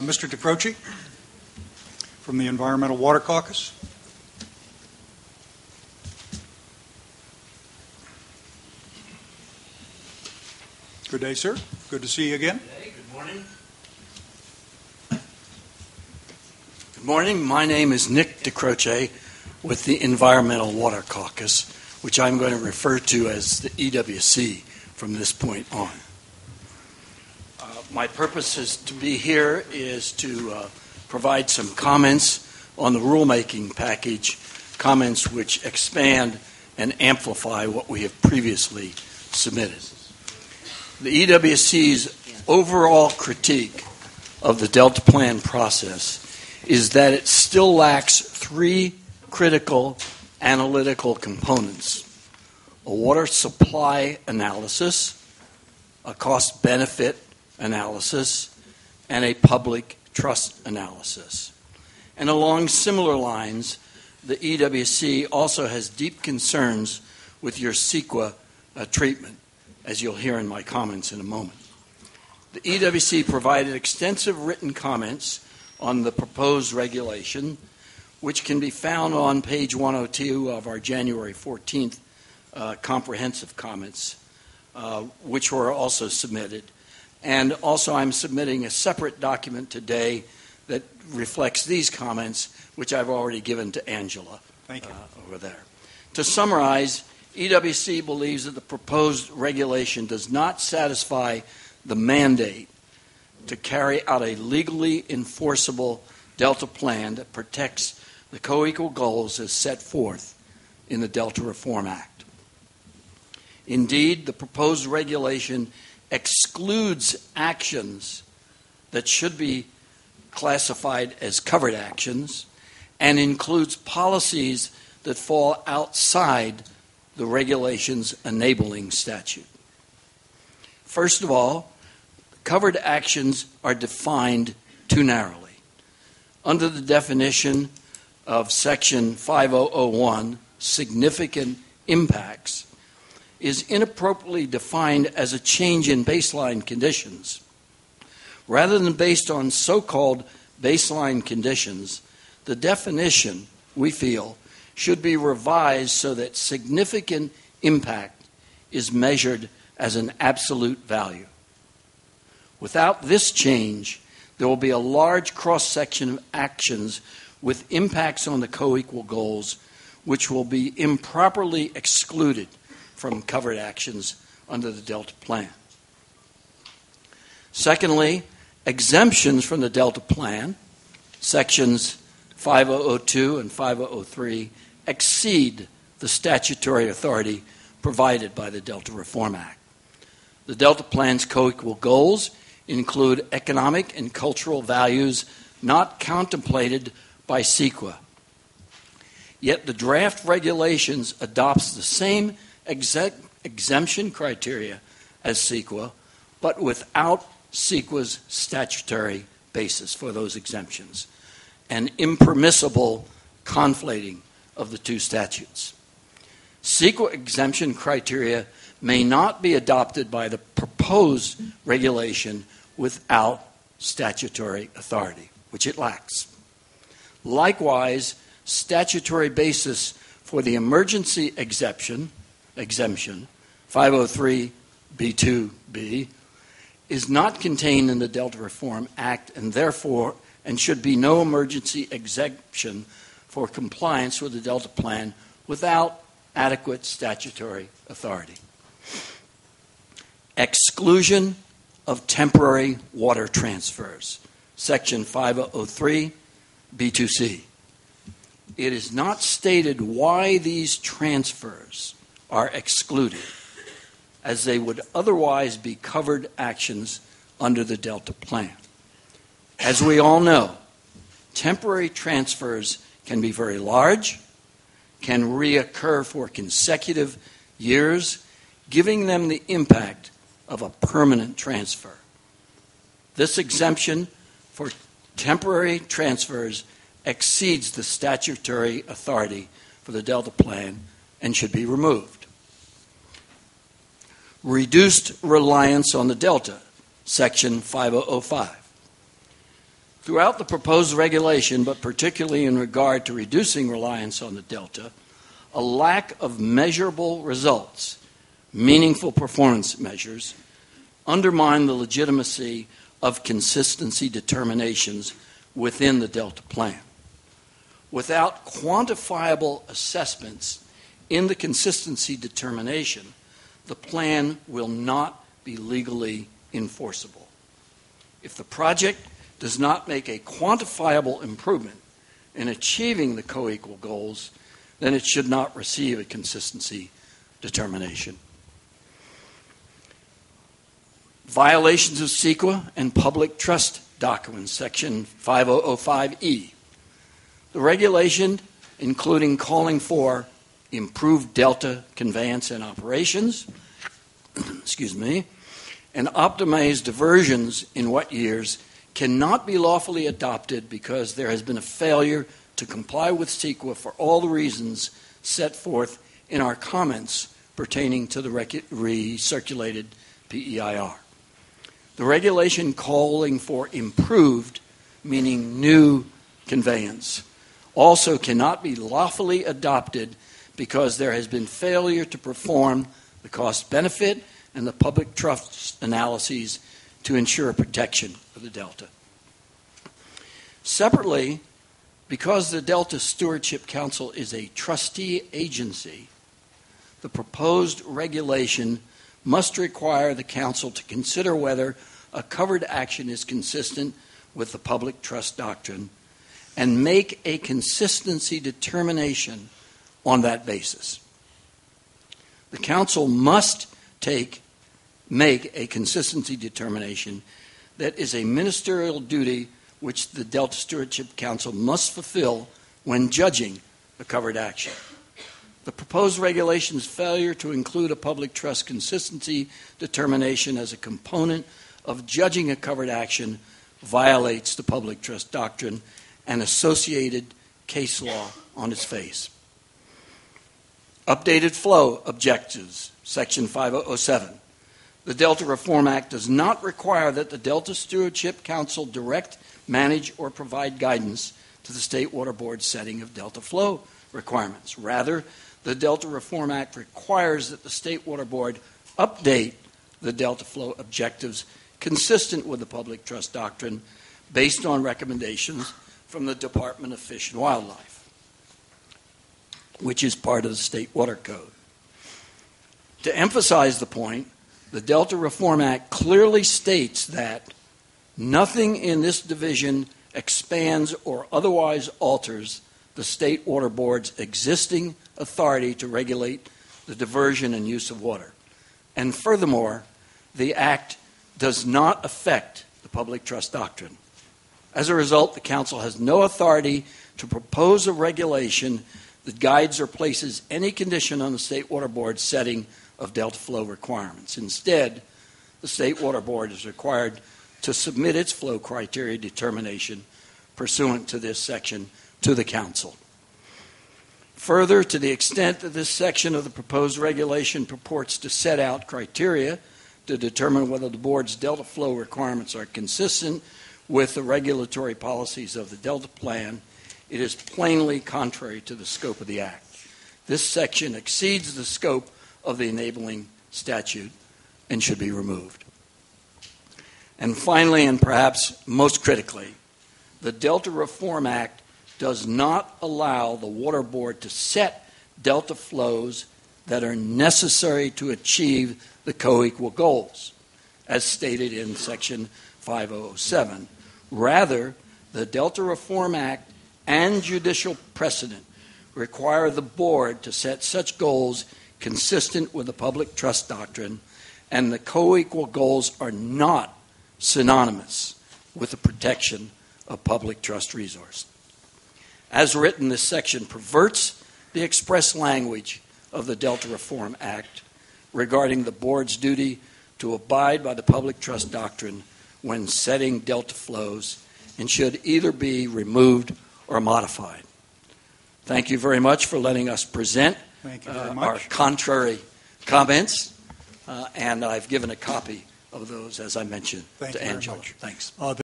Mr. DeCroce from the Environmental Water Caucus. Good day, sir. Good to see you again. Good morning. Good morning. My name is Nick DeCroce with the Environmental Water Caucus, which I'm going to refer to as the EWC from this point on. My purpose is to be here is to provide some comments on the rulemaking package, comments which expand and amplify what we have previously submitted. The EWC's overall critique of the Delta Plan process is that it still lacks three critical analytical components: a water supply analysis, a cost-benefit analysis, and a public trust analysis. And along similar lines, the EWC also has deep concerns with your CEQA treatment, as you'll hear in my comments in a moment. The EWC provided extensive written comments on the proposed regulation, which can be found on page 102 of our January 14th comprehensive comments, which were also submitted. And also I'm submitting a separate document today that reflects these comments, which I've already given to Angela. Thank you. Over there. To summarize, EWC believes that the proposed regulation does not satisfy the mandate to carry out a legally enforceable Delta Plan that protects the co-equal goals as set forth in the Delta Reform Act. Indeed, the proposed regulation excludes actions that should be classified as covered actions and includes policies that fall outside the regulation's enabling statute. First of all, covered actions are defined too narrowly. Under the definition of Section 5001, significant impacts is inappropriately defined as a change in baseline conditions. Rather than based on so-called baseline conditions, the definition, we feel, should be revised so that significant impact is measured as an absolute value. Without this change, there will be a large cross-section of actions with impacts on the co-equal goals, which will be improperly excluded from covered actions under the Delta Plan. Secondly, exemptions from the Delta Plan, sections 5002 and 5003, exceed the statutory authority provided by the Delta Reform Act. The Delta Plan's co-equal goals include economic and cultural values not contemplated by CEQA. Yet the draft regulations adopts the same exemption criteria as CEQA, but without CEQA's statutory basis for those exemptions, an impermissible conflating of the two statutes. CEQA exemption criteria may not be adopted by the proposed regulation without statutory authority, which it lacks. Likewise, statutory basis for the emergency exemption 503B2B is not contained in the Delta Reform Act, and therefore should be no emergency exemption for compliance with the Delta Plan without adequate statutory authority. Exclusion of temporary water transfers, Section 5003B2C. It is not stated why these transfers are excluded, as they would otherwise be covered actions under the Delta Plan. As we all know, temporary transfers can be very large, can reoccur for consecutive years, giving them the impact of a permanent transfer. This exemption for temporary transfers exceeds the statutory authority for the Delta Plan and should be removed. Reduced reliance on the Delta, Section 5005. Throughout the proposed regulation, but particularly in regard to reducing reliance on the Delta, a lack of measurable results, meaningful performance measures, undermine the legitimacy of consistency determinations within the Delta plan. Without quantifiable assessments in the consistency determination, the plan will not be legally enforceable. If the project does not make a quantifiable improvement in achieving the co-equal goals, then it should not receive a consistency determination. Violations of CEQA and public trust doctrine, section 5005E. The regulation, including calling for improved Delta conveyance and operations, and optimized diversions in wet years, cannot be lawfully adopted because there has been a failure to comply with CEQA for all the reasons set forth in our comments pertaining to the recirculated PEIR. The regulation calling for improved, meaning new conveyance, also cannot be lawfully adopted because there has been failure to perform the cost-benefit and the public trust analyses to ensure protection of the Delta. Separately, because the Delta Stewardship Council is a trustee agency, the proposed regulation must require the Council to consider whether a covered action is consistent with the public trust doctrine and make a consistency determination on that basis. The Council must make a consistency determination that is a ministerial duty which the Delta Stewardship Council must fulfill when judging a covered action. The proposed regulation's failure to include a public trust consistency determination as a component of judging a covered action violates the public trust doctrine and associated case law on its face. Updated flow objectives, section 5007. The Delta Reform Act does not require that the Delta Stewardship Council direct, manage, or provide guidance to the State Water Board's setting of Delta flow requirements. Rather, the Delta Reform Act requires that the State Water Board update the Delta flow objectives consistent with the public trust doctrine based on recommendations from the Department of Fish and Wildlife, which is part of the State Water Code. To emphasize the point, the Delta Reform Act clearly states that nothing in this division expands or otherwise alters the State Water Board's existing authority to regulate the diversion and use of water. And furthermore, the Act does not affect the public trust doctrine. As a result, the Council has no authority to propose a regulation that guides or places any condition on the State Water Board's setting of Delta flow requirements. Instead, the State Water Board is required to submit its flow criteria determination pursuant to this section to the Council. Further, to the extent that this section of the proposed regulation purports to set out criteria to determine whether the Board's Delta flow requirements are consistent with the regulatory policies of the Delta Plan, it is plainly contrary to the scope of the Act. This section exceeds the scope of the enabling statute and should be removed. And finally, and perhaps most critically, the Delta Reform Act does not allow the Water Board to set Delta flows that are necessary to achieve the co-equal goals, as stated in Section 5007. Rather, the Delta Reform Act and judicial precedent require the Board to set such goals consistent with the public trust doctrine, and the co-equal goals are not synonymous with the protection of public trust resource. As written, this section perverts the express language of the Delta Reform Act regarding the Board's duty to abide by the public trust doctrine when setting Delta flows and should either be removed or modified. Thank you very much for letting us present our contrary comments, and I've given a copy of those, as I mentioned, to Angela. Thanks.